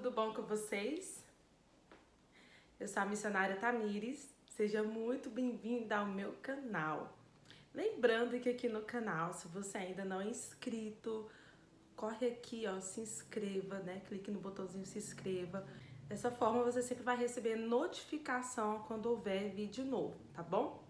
tudo bom com vocês? Eu sou a missionária Tamires, seja muito bem-vinda ao meu canal. Lembrando que aqui no canal, se você ainda não é inscrito, corre aqui, ó, se inscreva, né? Clique no botãozinho se inscreva. Dessa forma você sempre vai receber notificação quando houver vídeo novo, tá bom?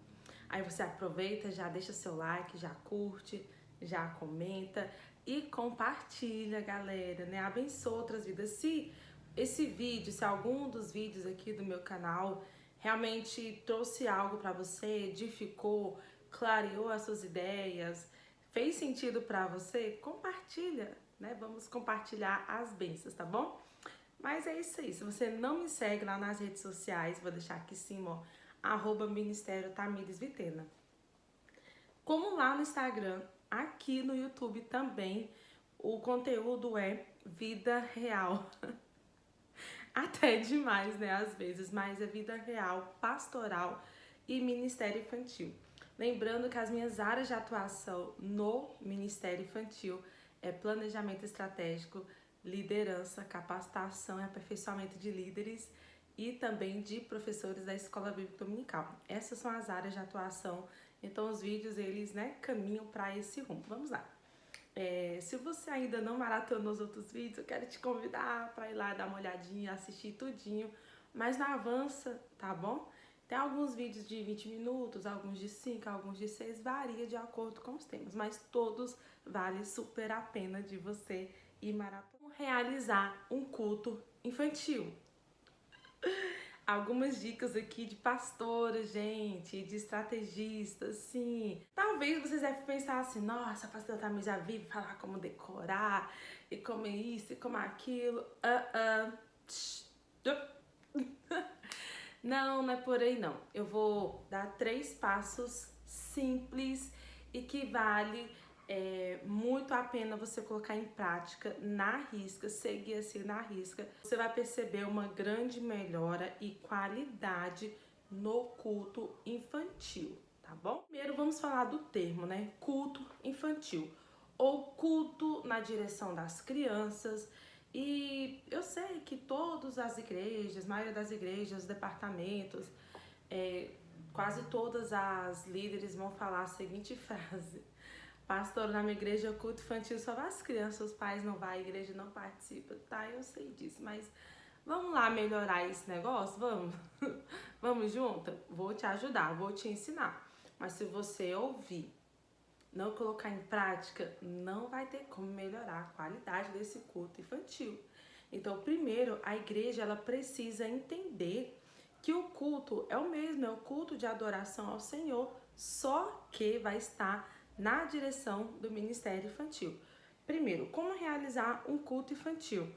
Aí você aproveita, já deixa seu like, já curte, já comenta e compartilha, galera, né? Abençoa outras vidas. Se esse vídeo, se algum dos vídeos aqui do meu canal realmente trouxe algo para você, edificou, clareou as suas ideias, fez sentido para você, compartilha, né? Vamos compartilhar as bênçãos, tá bom? Mas é isso aí. Se você não me segue lá nas redes sociais, vou deixar aqui em cima, ó, @Ministério Tamires Vitena. Como lá no Instagram, aqui no YouTube também, o conteúdo é vida real. Até demais, né, às vezes, mas é vida real, pastoral e ministério infantil. Lembrando que as minhas áreas de atuação no Ministério Infantil é planejamento estratégico, liderança, capacitação e aperfeiçoamento de líderes e também de professores da Escola Bíblica Dominical. Essas são as áreas de atuação, então os vídeos, eles, né, caminham para esse rumo. Vamos lá. Se você ainda não maratonou os outros vídeos, eu quero te convidar para ir lá dar uma olhadinha, assistir tudinho, mas não avança, tá bom? Tem alguns vídeos de 20 minutos, alguns de 5, alguns de 6, varia de acordo com os temas, mas todos valem super a pena de você ir maratonar. Realizar um culto infantil. Algumas dicas aqui de pastora, gente, de estrategista, sim. Talvez vocês devem pensar assim, nossa, a pastora Tamires já vive falar como decorar, e como isso, e como aquilo. Não, não é por aí não. Eu vou dar 3 passos simples e que vale muito a pena você colocar em prática na risca, seguir assim na risca. Você vai perceber uma grande melhora e qualidade no culto infantil, tá bom? Primeiro vamos falar do termo, né? Culto infantil ou culto na direção das crianças. E eu sei que todas as igrejas, a maioria das igrejas, departamentos, quase todas as líderes vão falar a seguinte frase: pastor, na minha igreja o culto infantil só vai as crianças, os pais não vão, a igreja não participa. Tá, eu sei disso, mas vamos lá melhorar esse negócio? Vamos? Vamos junto? Vou te ajudar, vou te ensinar. Mas se você ouvir, não colocar em prática, não vai ter como melhorar a qualidade desse culto infantil. Então, primeiro, a igreja ela precisa entender que o culto é o mesmo, é o culto de adoração ao Senhor, só que vai estar na direção do ministério infantil. Primeiro, como realizar um culto infantil?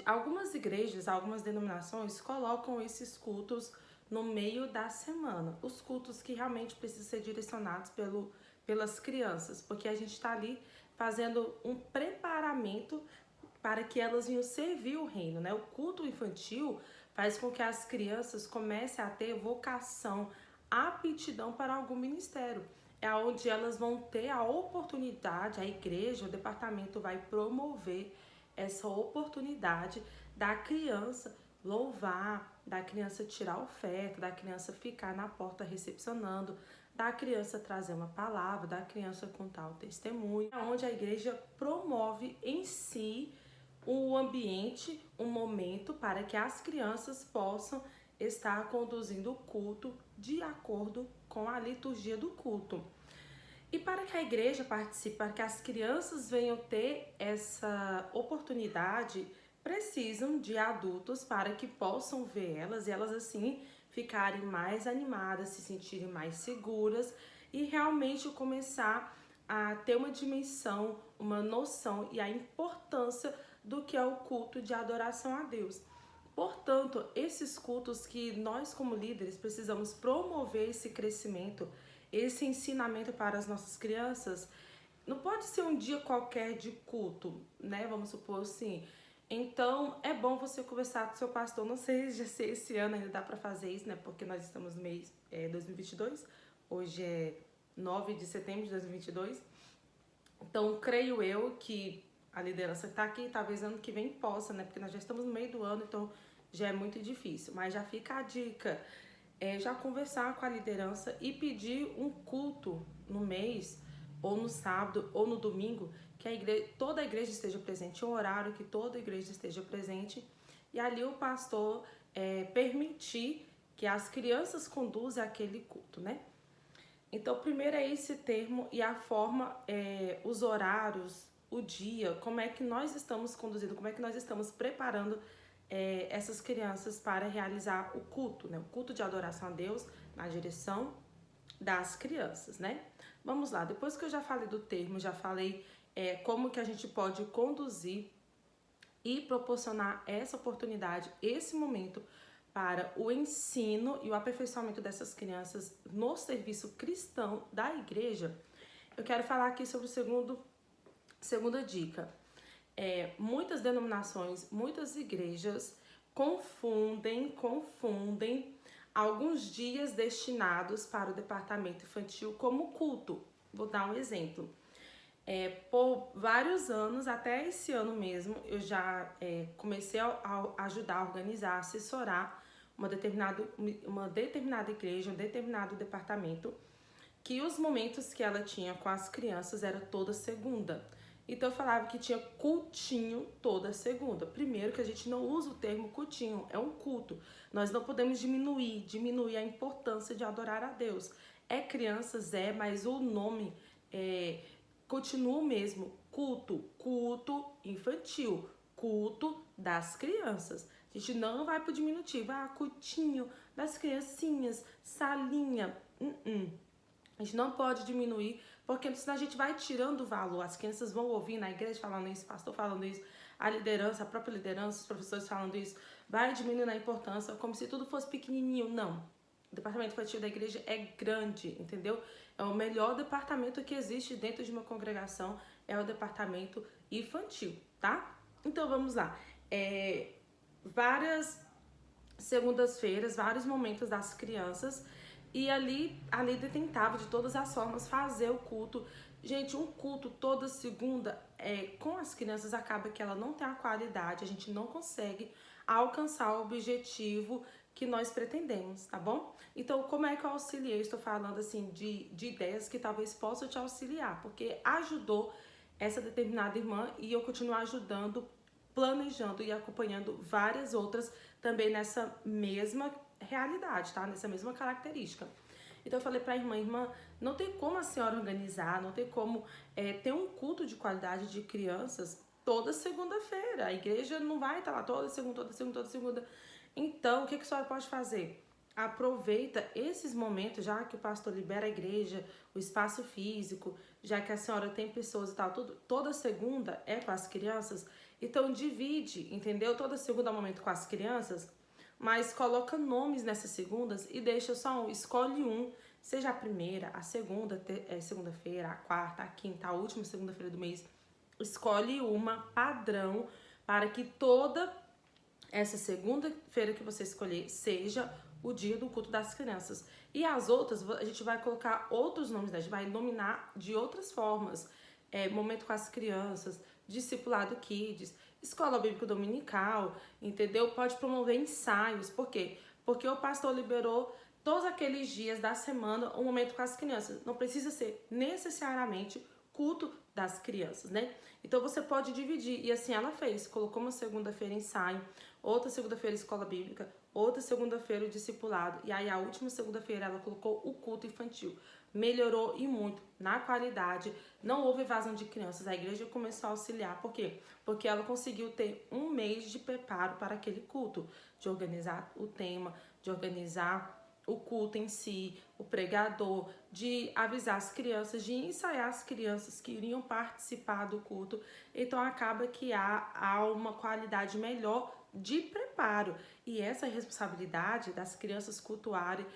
Algumas igrejas, algumas denominações colocam esses cultos no meio da semana, os cultos que realmente precisam ser direcionados pelas crianças, porque a gente está ali fazendo um preparamento para que elas venham servir o reino, né? O culto infantil faz com que as crianças comecem a ter vocação, aptidão para algum ministério. É onde elas vão ter a oportunidade, a igreja, o departamento vai promover essa oportunidade da criança louvar, da criança tirar oferta, da criança ficar na porta recepcionando, da criança trazer uma palavra, da criança contar o testemunho, onde a igreja promove em si o ambiente, um momento para que as crianças possam estar conduzindo o culto de acordo com a liturgia do culto. E para que a igreja participe, para que as crianças venham ter essa oportunidade, precisam de adultos para que possam ver elas e elas assim ficarem mais animadas, se sentirem mais seguras e realmente começar a ter uma dimensão, uma noção e a importância do que é o culto de adoração a Deus. Portanto, esses cultos que nós como líderes precisamos promover esse crescimento, esse ensinamento para as nossas crianças, não pode ser um dia qualquer de culto, né? Vamos supor assim. Então, é bom você conversar com o seu pastor. Não sei se esse ano ainda dá para fazer isso, né? Porque nós estamos no mês 2022. Hoje é 9 de setembro de 2022. Então, creio eu que a liderança que está aqui, talvez ano que vem possa, né? Porque nós já estamos no meio do ano, então já é muito difícil. Mas já fica a dica, já conversar com a liderança e pedir um culto no mês, ou no sábado, ou no domingo, que toda a igreja esteja presente, um horário que toda a igreja esteja presente, e ali o pastor permitir que as crianças conduzam aquele culto, né? Então, primeiro é esse termo e a forma, os horários, o dia, como é que nós estamos conduzindo, como é que nós estamos preparando essas crianças para realizar o culto, né? O culto de adoração a Deus na direção das crianças, né? Vamos lá, depois que eu já falei do termo, já falei como que a gente pode conduzir e proporcionar essa oportunidade, esse momento para o ensino e o aperfeiçoamento dessas crianças no serviço cristão da igreja, eu quero falar aqui sobre segunda dica. Muitas denominações, muitas igrejas confundem alguns dias destinados para o departamento infantil como culto. Vou dar um exemplo. Por vários anos, até esse ano mesmo, eu já comecei a ajudar a organizar, assessorar uma determinada igreja, um determinado departamento, que os momentos que ela tinha com as crianças era toda segunda. Então eu falava que tinha cultinho toda segunda. Primeiro que a gente não usa o termo cultinho, é um culto. Nós não podemos diminuir a importância de adorar a Deus. Crianças, mas o nome continua o mesmo. Culto infantil, culto das crianças. A gente não vai pro diminutivo, cultinho das criancinhas, salinha. A gente não pode diminuir, porque senão a gente vai tirando o valor. As crianças vão ouvir na igreja falando isso, o pastor falando isso, a liderança, a própria liderança, os professores falando isso, vai diminuindo a importância, como se tudo fosse pequenininho. Não. O departamento infantil da igreja é grande, entendeu? É o melhor departamento que existe dentro de uma congregação, é o departamento infantil, tá? Então vamos lá. Várias segundas-feiras, vários momentos das crianças, e ali a líder tentava de todas as formas fazer o culto. Gente, um culto toda segunda com as crianças acaba que ela não tem a qualidade, a gente não consegue alcançar o objetivo que nós pretendemos, tá bom? Então, como é que eu auxiliei? Estou falando assim de ideias que talvez possam te auxiliar, porque ajudou essa determinada irmã e eu continuo ajudando, planejando e acompanhando várias outras também nessa mesma realidade, tá? Nessa mesma característica. Então eu falei pra irmã, não tem como a senhora organizar, não tem como ter um culto de qualidade de crianças toda segunda-feira. A igreja não vai estar lá toda segunda. Então, o que a senhora pode fazer? Aproveita esses momentos, já que o pastor libera a igreja, o espaço físico, já que a senhora tem pessoas e tal, toda segunda é com as crianças, então divide, entendeu? Toda segunda é um momento com as crianças, mas coloca nomes nessas segundas e deixa só escolhe um, seja a primeira, a segunda, segunda-feira, a quarta, a quinta, a última segunda-feira do mês, escolhe uma padrão para que toda essa segunda-feira que você escolher seja o dia do culto das crianças. E as outras, a gente vai colocar outros nomes, né? A gente vai nominar de outras formas. Momento com as crianças, discipulado kids, escola bíblica dominical, entendeu? Pode promover ensaios. Por quê? Porque o pastor liberou todos aqueles dias da semana um momento com as crianças. Não precisa ser necessariamente culto das crianças, né? Então você pode dividir, e assim ela fez, colocou uma segunda-feira ensaio, outra segunda-feira escola bíblica, outra segunda-feira o discipulado, e aí a última segunda-feira ela colocou o culto infantil. Melhorou e muito na qualidade, não houve evasão de crianças, a igreja começou a auxiliar, por quê? Porque ela conseguiu ter um mês de preparo para aquele culto, de organizar o tema, de organizar o culto em si, o pregador, de avisar as crianças, de ensaiar as crianças que iriam participar do culto. Então acaba que há uma qualidade melhor de preparo. E essa responsabilidade das crianças cultuarem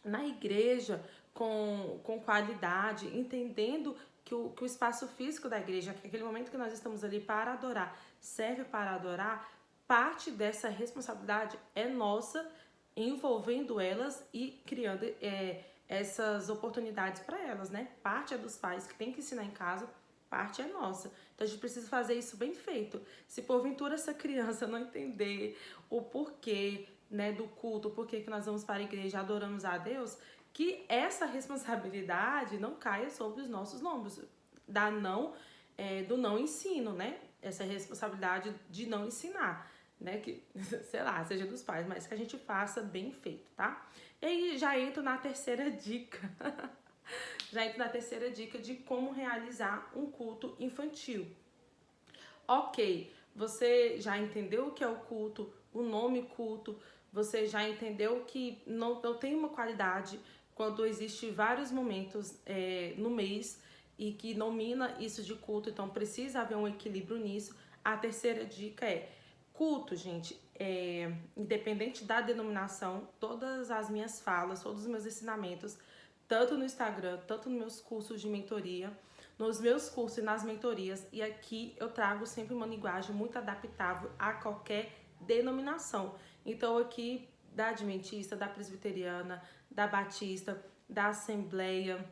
na igreja com qualidade, entendendo que o espaço físico da igreja, que aquele momento que nós estamos ali para adorar, serve para adorar, parte dessa responsabilidade é nossa, envolvendo elas e criando essas oportunidades para elas, né? Parte é dos pais que tem que ensinar em casa, parte é nossa. Então a gente precisa fazer isso bem feito. Se porventura essa criança não entender o porquê, né, do culto, o porquê que nós vamos para a igreja, adoramos a Deus, que essa responsabilidade não caia sobre os nossos ombros, do não ensino, né? Essa responsabilidade de não ensinar, né? Que, sei lá, seja dos pais, mas que a gente faça bem feito, tá? E aí já entro na terceira dica. Já entro na terceira dica de como realizar um culto infantil. Ok, você já entendeu o que é o culto, o nome culto, você já entendeu que não tem uma qualidade quando existe vários momentos no mês e que nomina isso de culto, então precisa haver um equilíbrio nisso. A terceira dica é culto, gente, independente da denominação, todas as minhas falas, todos os meus ensinamentos, tanto no Instagram, tanto nos meus cursos de mentoria, nos meus cursos e nas mentorias, e aqui eu trago sempre uma linguagem muito adaptável a qualquer denominação. Então aqui da Adventista, da Presbiteriana, da Batista, da Assembleia,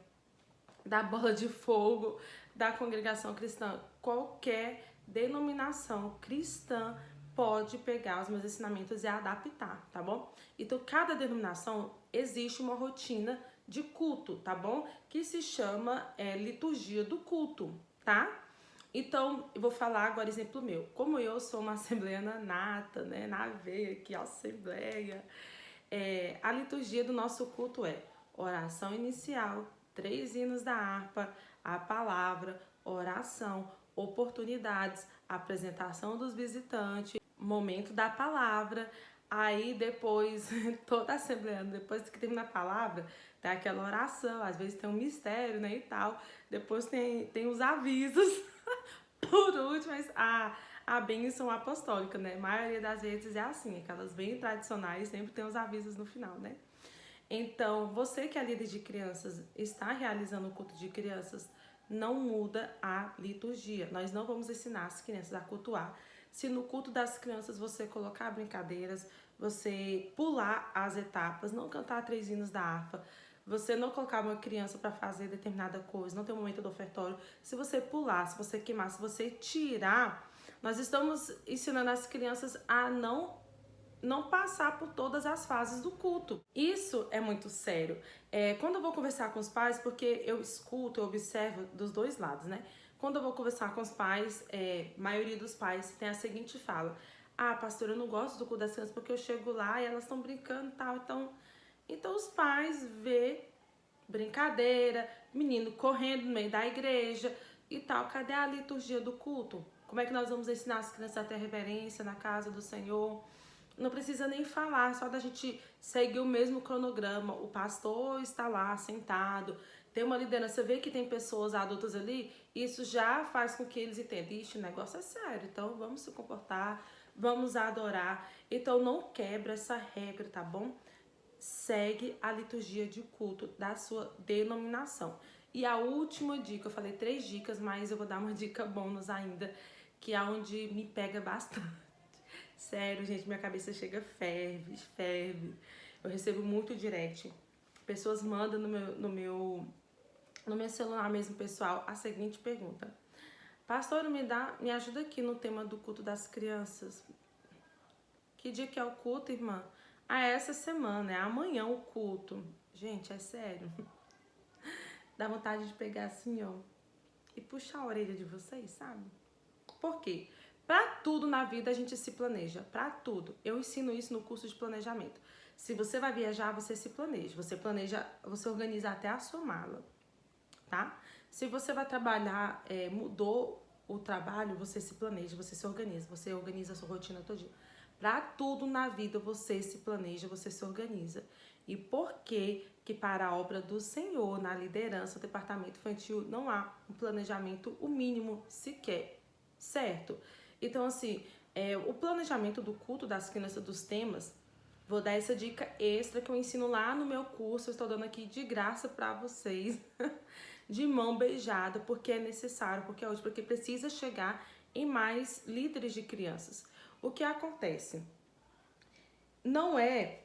da Bola de Fogo, da Congregação Cristã, qualquer denominação cristã pode pegar os meus ensinamentos e adaptar, tá bom? Então, cada denominação existe uma rotina de culto, tá bom? Que se chama liturgia do culto, tá? Então, eu vou falar agora exemplo meu. Como eu sou uma assembleiana nata, né? Na veia aqui, assembleia. A liturgia do nosso culto é oração inicial, 3 hinos da harpa, a palavra, oração, oportunidades, apresentação dos visitantes, momento da palavra. Aí depois, toda a assembleia, depois que termina a palavra, tem aquela oração, às vezes tem um mistério, né, e tal. Depois tem os avisos. Por último, a bênção apostólica, né? A maioria das vezes é assim, aquelas bem tradicionais, sempre tem os avisos no final, né? Então, você que é líder de crianças, está realizando o culto de crianças, não muda a liturgia. Nós não vamos ensinar as crianças a cultuar. Se no culto das crianças você colocar brincadeiras, você pular as etapas, não cantar 3 hinos da harpa, você não colocar uma criança para fazer determinada coisa, não ter um momento do ofertório, se você pular, se você queimar, se você tirar, nós estamos ensinando as crianças a não passar por todas as fases do culto. Isso é muito sério. Quando eu vou conversar com os pais, porque eu escuto, eu observo dos dois lados, né? Quando eu vou conversar com os pais, maioria dos pais tem a seguinte fala: ah, pastor, eu não gosto do culto das crianças porque eu chego lá e elas estão brincando e tal. Então os pais vê brincadeira, menino correndo no meio da igreja e tal. Cadê a liturgia do culto? Como é que nós vamos ensinar as crianças a ter reverência na casa do Senhor? Não precisa nem falar, só da gente seguir o mesmo cronograma. O pastor está lá sentado, tem uma liderança, vê que tem pessoas adultas ali, isso já faz com que eles entendam: ixi, o negócio é sério, então vamos se comportar, vamos adorar. Então não quebra essa regra, tá bom? Segue a liturgia de culto da sua denominação. E a última dica, eu falei 3 dicas, mas eu vou dar uma dica bônus ainda, que é onde me pega bastante. Sério, gente, minha cabeça chega ferve. Eu recebo muito direct. Pessoas mandam no meu celular mesmo, pessoal, a seguinte pergunta: pastor, me ajuda aqui no tema do culto das crianças. Que dia que é o culto, irmã? Ah, é essa semana, é amanhã o culto. Gente, é sério. Dá vontade de pegar assim, ó, e puxar a orelha de vocês, sabe? Por quê? Pra tudo na vida a gente se planeja, pra tudo. Eu ensino isso no curso de planejamento. Se você vai viajar, você se planeja. Você planeja, você organiza até a sua mala, tá? Se você vai trabalhar, mudou o trabalho, você se planeja, você se organiza. Você organiza a sua rotina todo dia. Pra tudo na vida você se planeja, você se organiza. E por que para a obra do Senhor, na liderança, do departamento infantil, não há um planejamento, o mínimo sequer, certo? Então, assim, o planejamento do culto das crianças, dos temas, vou dar essa dica extra que eu ensino lá no meu curso, eu estou dando aqui de graça para vocês, de mão beijada, porque é necessário, porque é útil, porque precisa chegar em mais líderes de crianças. O que acontece? Não é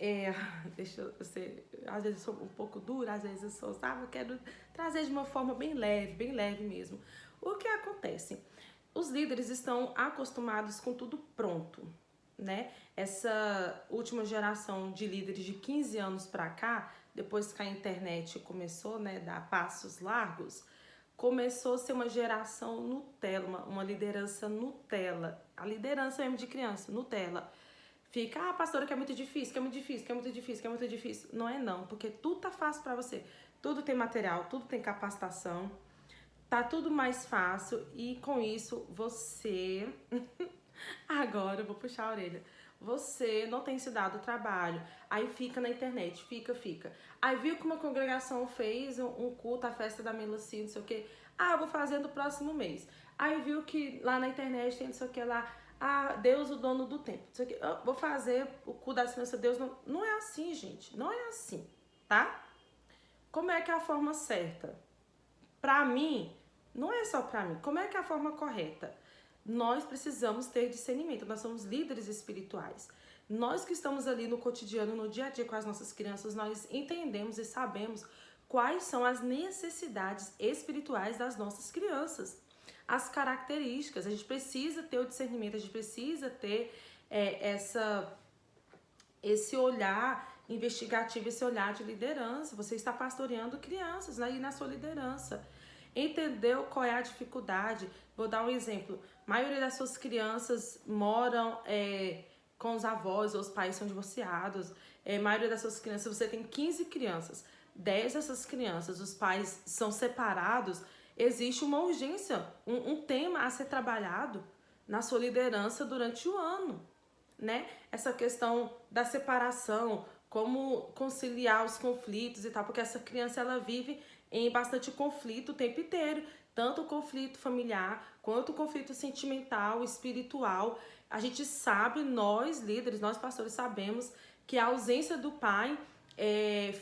É, eu ser, às vezes eu sou um pouco dura, às vezes eu sou, sabe? Eu quero trazer de uma forma bem leve mesmo. O que acontece? Os líderes estão acostumados com tudo pronto, né? Essa última geração de líderes de 15 anos pra cá, depois que a internet começou, né, a dar passos largos, começou a ser uma geração Nutella, uma liderança Nutella. A liderança mesmo de criança, Nutella. Fica, pastora, que é muito difícil, que é muito difícil, que é muito difícil, que é muito difícil. Não é não, porque tudo tá fácil pra você. Tudo tem material, tudo tem capacitação, tá tudo mais fácil e com isso você... Agora eu vou puxar a orelha. Você não tem se dado trabalho, aí fica na internet, fica. Aí viu que uma congregação fez um culto, a festa da melancia, não sei o que. Ah, eu vou fazer no próximo mês. Aí viu que lá na internet tem não sei o que lá. Ah, Deus, o dono do tempo. Não sei o que. Eu vou fazer o culto da criança. Deus não é assim, gente. Não é assim, tá? Como é que é a forma certa? Pra mim, não é só pra mim. Como é que é a forma correta? Nós precisamos ter discernimento. Nós somos líderes espirituais. Nós que estamos ali no cotidiano, no dia a dia com as nossas crianças, nós entendemos e sabemos quais são as necessidades espirituais das nossas crianças. As características. A gente precisa ter o discernimento, a gente precisa ter esse olhar investigativo, esse olhar de liderança. Você está pastoreando crianças aí na sua liderança. Entendeu qual é a dificuldade? Vou dar um exemplo. A maioria das suas crianças moram com os avós ou os pais são divorciados. A maioria das suas crianças, você tem 15 crianças. 10 dessas crianças, os pais são separados. Existe uma urgência, um tema a ser trabalhado na sua liderança durante o ano, né? Essa questão da separação, como conciliar os conflitos e tal, porque essa criança ela vive em bastante conflito o tempo inteiro, tanto o conflito familiar quanto o conflito sentimental, espiritual. A gente sabe, nós líderes, nós pastores sabemos que a ausência do pai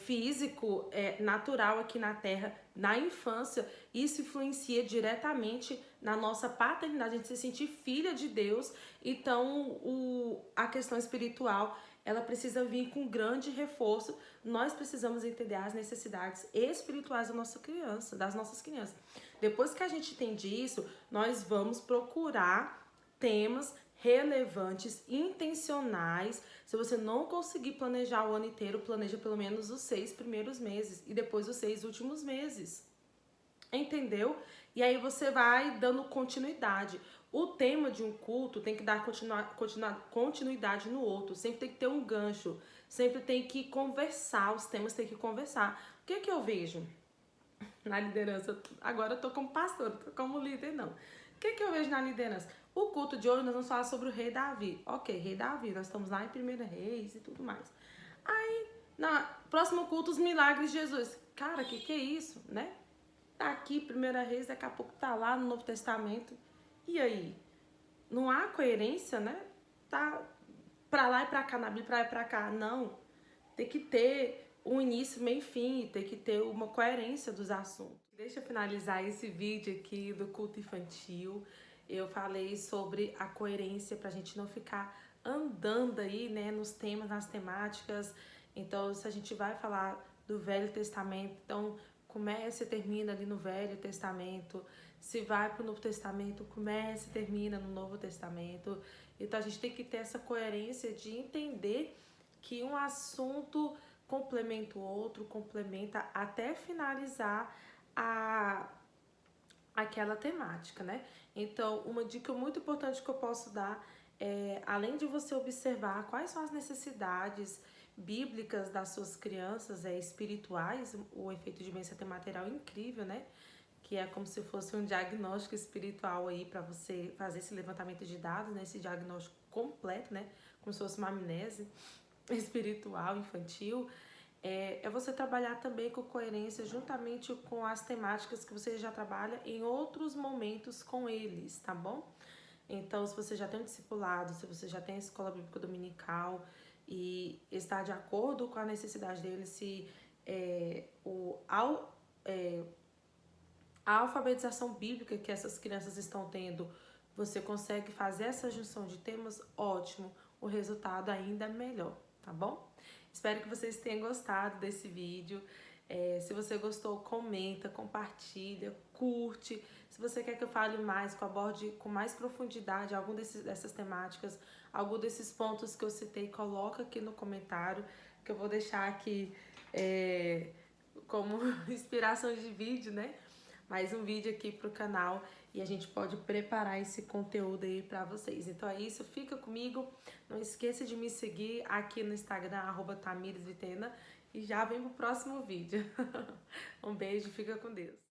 físico, natural aqui na terra, na infância, isso influencia diretamente na nossa paternidade, a gente se sentir filha de Deus. Então a questão espiritual ela precisa vir com grande reforço. Nós precisamos entender as necessidades espirituais das nossas crianças. Depois que a gente entende isso, nós vamos procurar temas relevantes, intencionais. Se você não conseguir planejar o ano inteiro, planeja pelo menos os 6 primeiros meses e depois os 6 últimos meses. Entendeu? E aí você vai dando continuidade. O tema de um culto tem que dar continuidade no outro. Sempre tem que ter um gancho. Sempre tem que conversar. Os temas têm que conversar. O que é que eu vejo na liderança? Agora eu tô como pastor, tô como líder, não. O que é que eu vejo na liderança? O culto de hoje nós vamos falar sobre o rei Davi. Ok, rei Davi, nós estamos lá em 1 Reis e tudo mais. Aí, na próximo culto, os milagres de Jesus. Cara, que é isso, né? Tá aqui, 1 Reis, daqui a pouco tá lá no Novo Testamento. E aí? Não há coerência, né? Tá pra lá e pra cá, na Bíblia, pra lá e pra cá. Não. Tem que ter um início, meio e fim. Tem que ter uma coerência dos assuntos. Deixa eu finalizar esse vídeo aqui do culto infantil. Eu falei sobre a coerência pra gente não ficar andando aí, né, nos temas, nas temáticas. Então, se a gente vai falar do Velho Testamento, então começa e termina ali no Velho Testamento. Se vai para o Novo Testamento, começa e termina no Novo Testamento. Então a gente tem que ter essa coerência de entender que um assunto complementa o outro, complementa até finalizar aquela temática, né? Então, uma dica muito importante que eu posso dar é, além de você observar quais são as necessidades bíblicas das suas crianças, espirituais, o efeito de bem-estar material é incrível, né? Que é como se fosse um diagnóstico espiritual aí para você fazer esse levantamento de dados, né? Esse diagnóstico completo, né? Como se fosse uma amnésia espiritual, infantil. É você trabalhar também com coerência juntamente com as temáticas que você já trabalha em outros momentos com eles, tá bom? Então, se você já tem um discipulado, se você já tem a escola bíblica dominical e está de acordo com a necessidade deles, se a alfabetização bíblica que essas crianças estão tendo, você consegue fazer essa junção de temas, ótimo, o resultado ainda é melhor, tá bom? Espero que vocês tenham gostado desse vídeo. Se você gostou, comenta, compartilha, curte. Se você quer que eu fale mais, que eu aborde com mais profundidade algum dessas temáticas, algum desses pontos que eu citei, coloca aqui no comentário, que eu vou deixar aqui como inspiração de vídeo, né? Mais um vídeo aqui pro canal e a gente pode preparar esse conteúdo aí pra vocês. Então é isso, fica comigo. Não esqueça de me seguir aqui no Instagram, @tamiresvitena, e já vem pro próximo vídeo. Um beijo, fica com Deus.